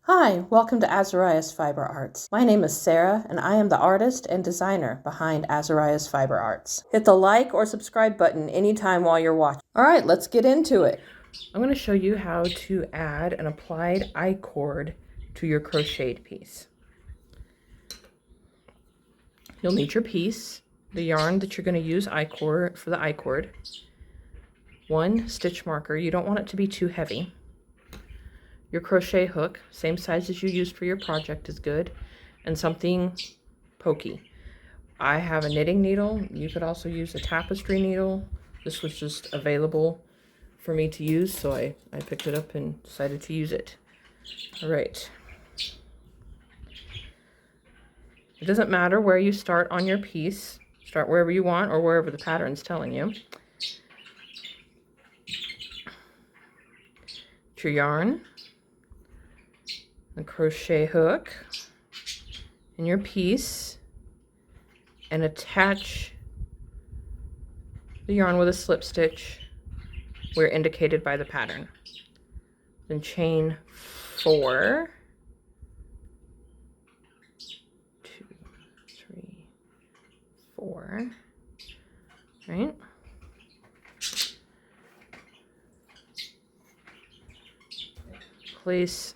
Hi, welcome to Azariah's Fiber Arts. My name is Sarah, and I am the artist and designer behind Azariah's Fiber Arts. Hit the like or subscribe button anytime while you're watching. All right, let's get into it. I'm going to show you how to add an applied I-cord to your crocheted piece. You'll need your piece, the yarn that you're going to use I-cord for the I-cord, one stitch marker. You don't want it to be too heavy. Your crochet hook, same size as you used for your project, is good, and something pokey. I have a knitting needle. You could also use a tapestry needle. This was just available for me to use, so I picked it up and decided to use it. All right. It doesn't matter where you start on your piece. Start wherever you want or wherever the pattern's telling you. Get your yarn, the crochet hook, and your piece, and attach the yarn with a slip stitch where indicated by the pattern. Then chain 4, 2, 3, 4, right? Place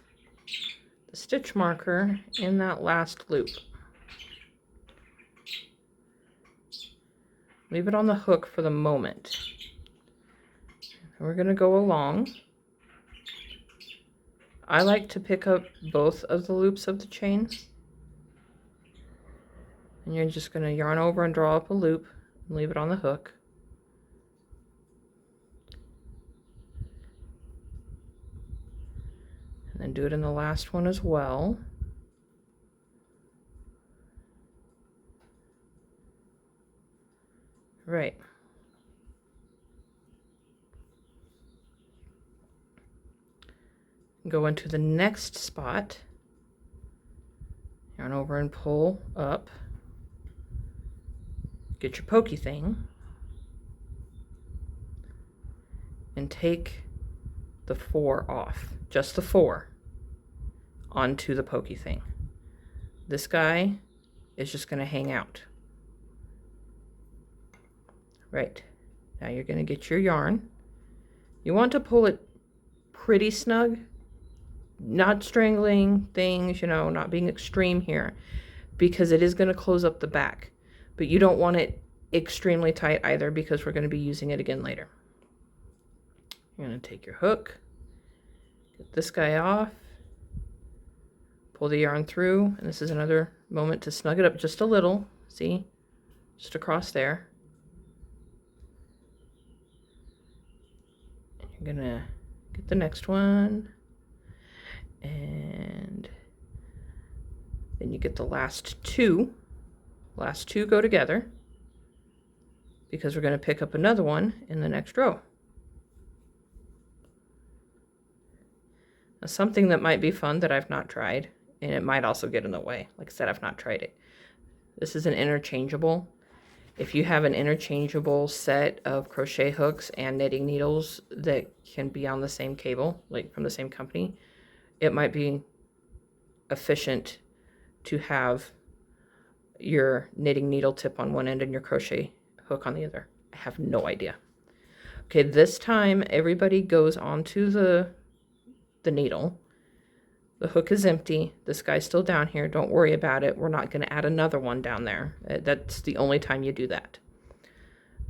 the stitch marker in that last loop. Leave it on the hook for the moment. And we're going to go along. I like to pick up both of the loops of the chain. And you're just going to yarn over and draw up a loop and leave it on the hook. And then do it in the last one as well. Right. Go into the next spot. Yarn over and pull up. Get your pokey thing. And take the 4 off. Just the 4 onto the pokey thing. This guy is just going to hang out. Right. Now you're going to get your yarn. You want to pull it pretty snug, not strangling things, not being extreme here, because it is going to close up the back. But you don't want it extremely tight either, because we're going to be using it again later. You're going to take your hook, get this guy off, pull the yarn through, and this is another moment to snug it up just a little. See? Just across there. And you're going to get the next one, and then you get the last two. Last two go together, because we're going to pick up another one in the next row. Now, something that might be fun that I've not tried, and it might also get in the way. Like I said, I've not tried it. This is an interchangeable. If you have an interchangeable set of crochet hooks and knitting needles that can be on the same cable, like from the same company, it might be efficient to have your knitting needle tip on one end and your crochet hook on the other. I have no idea. Okay, this time everybody goes onto the needle. The hook is empty. This guy's still down here. Don't worry about it. We're not going to add another one down there. That's the only time you do that.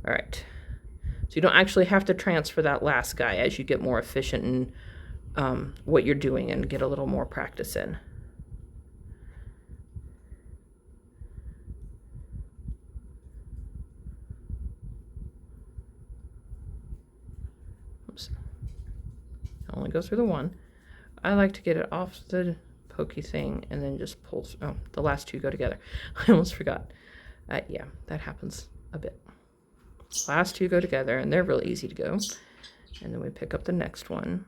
All right. So you don't actually have to transfer that last guy as you get more efficient in what you're doing and get a little more practice in. Oops. I only go through the one. I like to get it off the pokey thing and then just pull. Oh, the last two go together. I almost forgot. Yeah, that happens a bit. Last two go together, and they're really easy to go. And then we pick up the next one.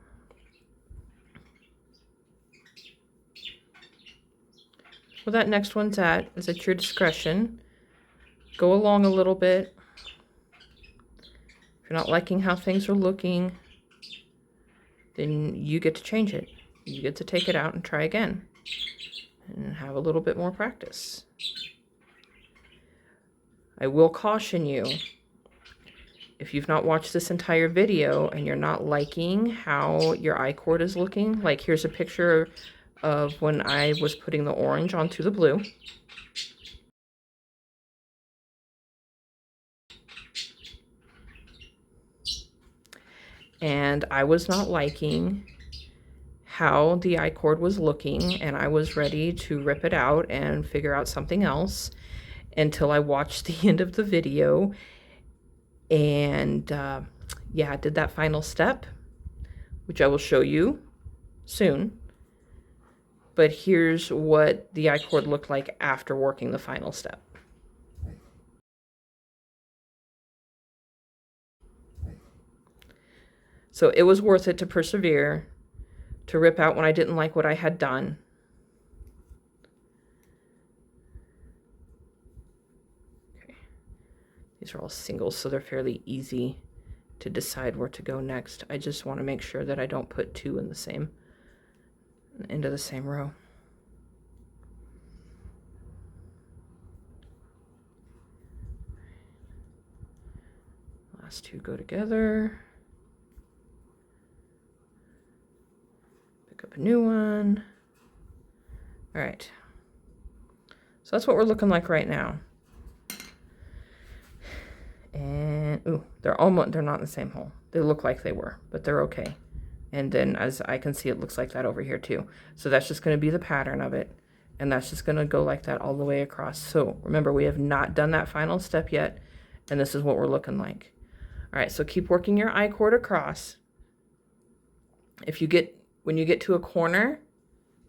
Where that next one's at is at your discretion. Go along a little bit. If you're not liking how things are looking, then you get to change it. you get to take it out and try again and have a little bit more practice. I will caution you, if you've not watched this entire video and you're not liking how your I-cord is looking, like here's a picture of when I was putting the orange onto the blue. And I was not liking how the I-cord was looking, and I was ready to rip it out and figure out something else until I watched the end of the video and yeah, I did that final step, which I will show you soon. But here's what the I-cord looked like after working the final step. So it was worth it to persevere, to rip out when I didn't like what I had done. Okay. These are all singles, so they're fairly easy to decide where to go next. I just want to make sure that I don't put two in the same, into the same row. Last two go together. Pick up a new one. All right. So that's what we're looking like right now. And ooh, they're not in the same hole. They look like they were, but they're okay. And then as I can see, it looks like that over here too. So that's just going to be the pattern of it. And that's just going to go like that all the way across. So remember, we have not done that final step yet. And this is what we're looking like. All right, so keep working your I-cord across. When you get to a corner,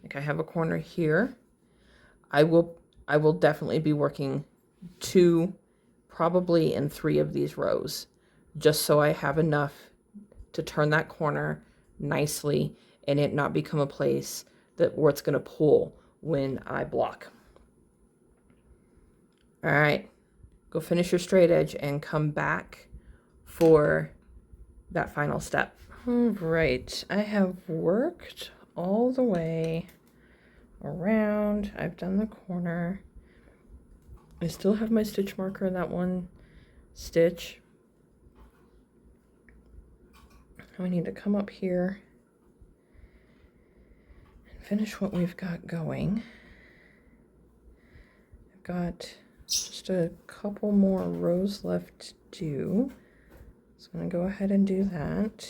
like I have a corner here, I will definitely be working 2, probably in 3 of these rows, just so I have enough to turn that corner nicely and it not become a place where it's going to pull when I block. All right, go finish your straight edge and come back for that final step. All right, I have worked all the way around. I've done the corner. I still have my stitch marker in that one stitch. We need to come up here and finish what we've got going. I've got just a couple more rows left to do. So I'm going to go ahead and do that.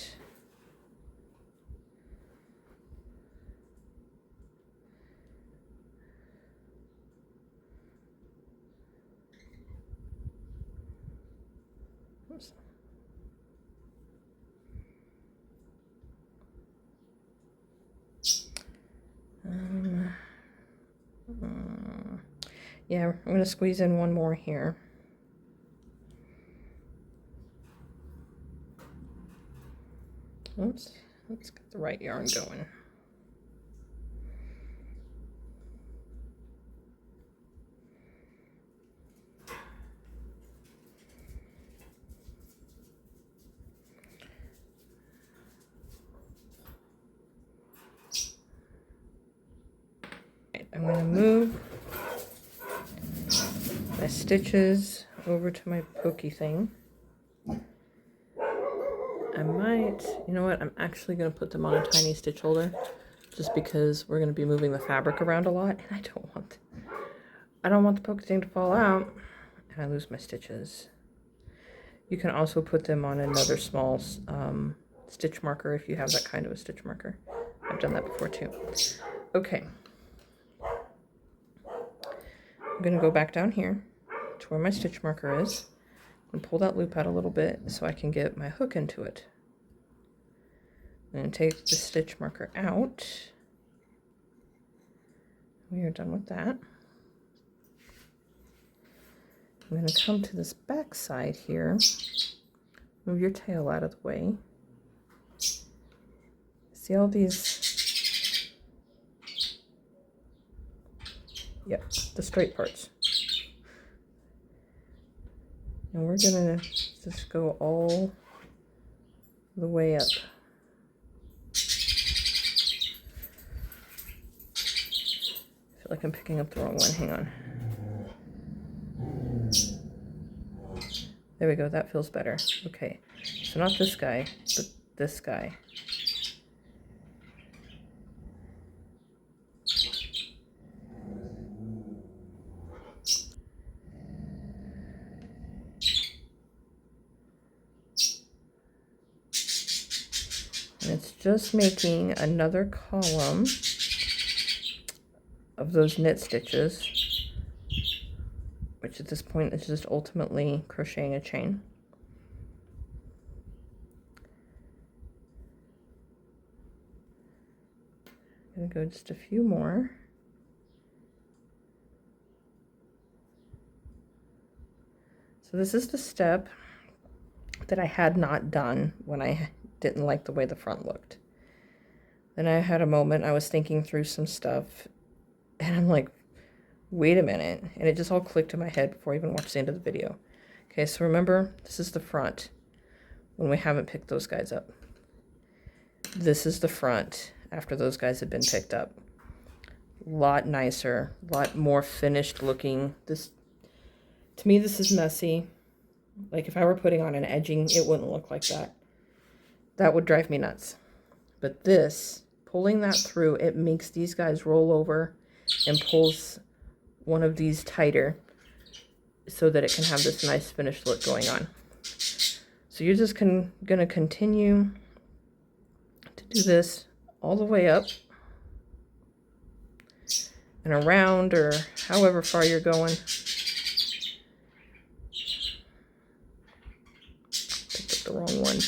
Oops. Yeah, I'm going to squeeze in one more here. Oops, let's get the right yarn going. I'm going to move my stitches over to my pokey thing. I might, you know what, I'm actually going to put them on a tiny stitch holder just because we're going to be moving the fabric around a lot and I don't want the pokey thing to fall out and I lose my stitches. You can also put them on another small stitch marker if you have that kind of a stitch marker. I've done that before too. Okay. I'm going to go back down here to where my stitch marker is and pull that loop out a little bit so I can get my hook into it. I'm going to take the stitch marker out. We are done with that. I'm going to come to this back side here. Move your tail out of the way. See all these? Yep, the straight parts. And we're going to just go all the way up. like I'm picking up the wrong one. Hang on. There we go. That feels better. Okay. So not this guy, but this guy. And it's just making another column of those knit stitches, which at this point is just ultimately crocheting a chain. I'm gonna go just a few more. So this is the step that I had not done when I didn't like the way the front looked. Then I had a moment, I was thinking through some stuff, and I'm like, wait a minute, and it just all clicked in my head before I even watched the end of the video. Okay, so remember, this is the front when we haven't picked those guys up. This is the front after those guys have been picked up. A lot nicer, a lot more finished looking. This, to me, this is messy. Like if I were putting on an edging, it wouldn't look like that. That would drive me nuts. But this, pulling that through, it makes these guys roll over and pulls one of these tighter so that it can have this nice finished look going on. So you're just gonna continue to do this all the way up and around, or however far you're going. Picked up the wrong one.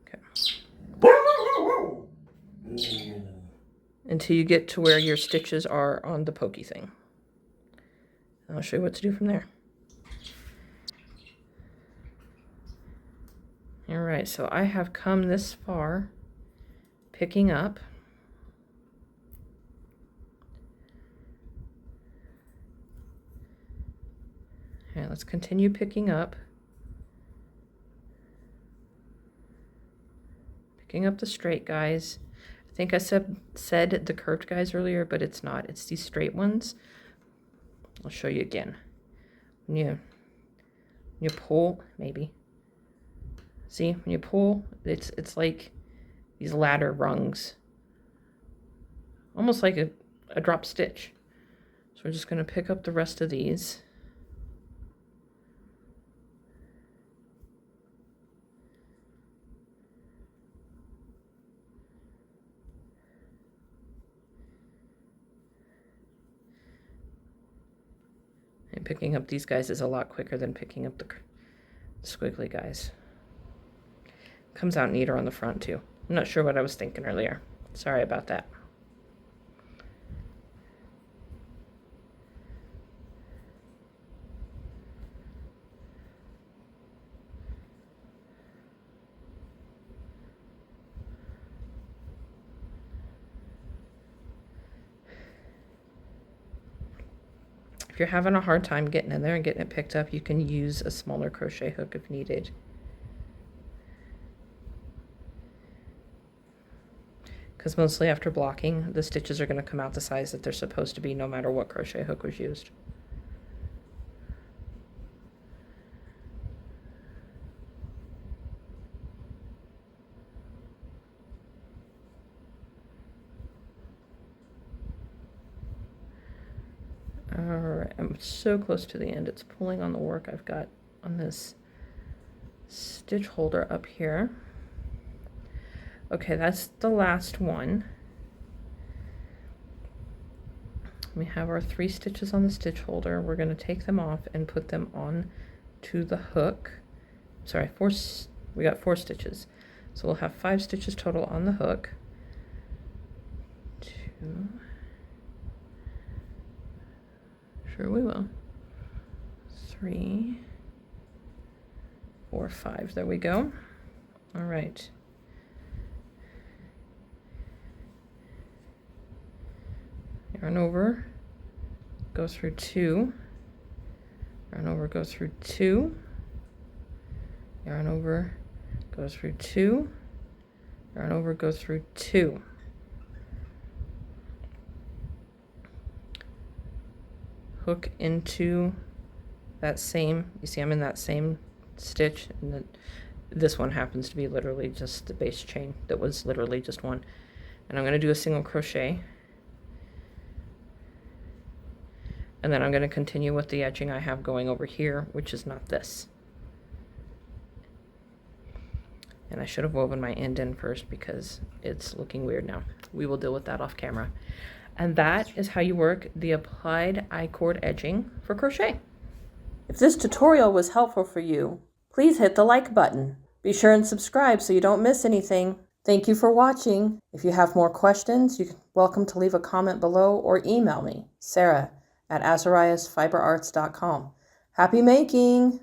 Okay. Until you get to where your stitches are on the pokey thing. And I'll show you what to do from there. All right, so I have come this far, picking up. All right, let's continue picking up. Picking up the straight guys. I think I said the curved guys earlier, but it's not. It's these straight ones. I'll show you again. When you pull, maybe. See, when you pull, it's like these ladder rungs. Almost like a drop stitch. So we're just going to pick up the rest of these. And picking up these guys is a lot quicker than picking up the squiggly guys. Comes out neater on the front too. I'm not sure what I was thinking earlier. Sorry about that. If you're having a hard time getting in there and getting it picked up, you can use a smaller crochet hook if needed. Because mostly after blocking, the stitches are going to come out the size that they're supposed to be no matter what crochet hook was used. Alright, I'm so close to the end. It's pulling on the work I've got on this stitch holder up here. Okay, that's the last one. We have our 3 stitches on the stitch holder. We're going to take them off and put them on to the hook. Sorry, we got 4 stitches. So we'll have 5 stitches total on the hook. 2. Sure we will. 3, 4, 5. There we go. All right. Yarn over, go through 2. Yarn over, go through 2. Yarn over, go through 2. Yarn over, go through 2. hook into that same, you see I'm in that same stitch, and then this one happens to be literally just the base chain that was literally just one. And I'm going to do a single crochet, and then I'm going to continue with the edging I have going over here, which is not this. And I should have woven my end in first because it's looking weird now. We will deal with that off camera. And that is how you work the applied I-cord edging for crochet. If this tutorial was helpful for you, please hit the like button. Be sure and subscribe so you don't miss anything. Thank you for watching. If you have more questions, you're welcome to leave a comment below or email me, Sarah@azariasfiberarts.com. Happy making!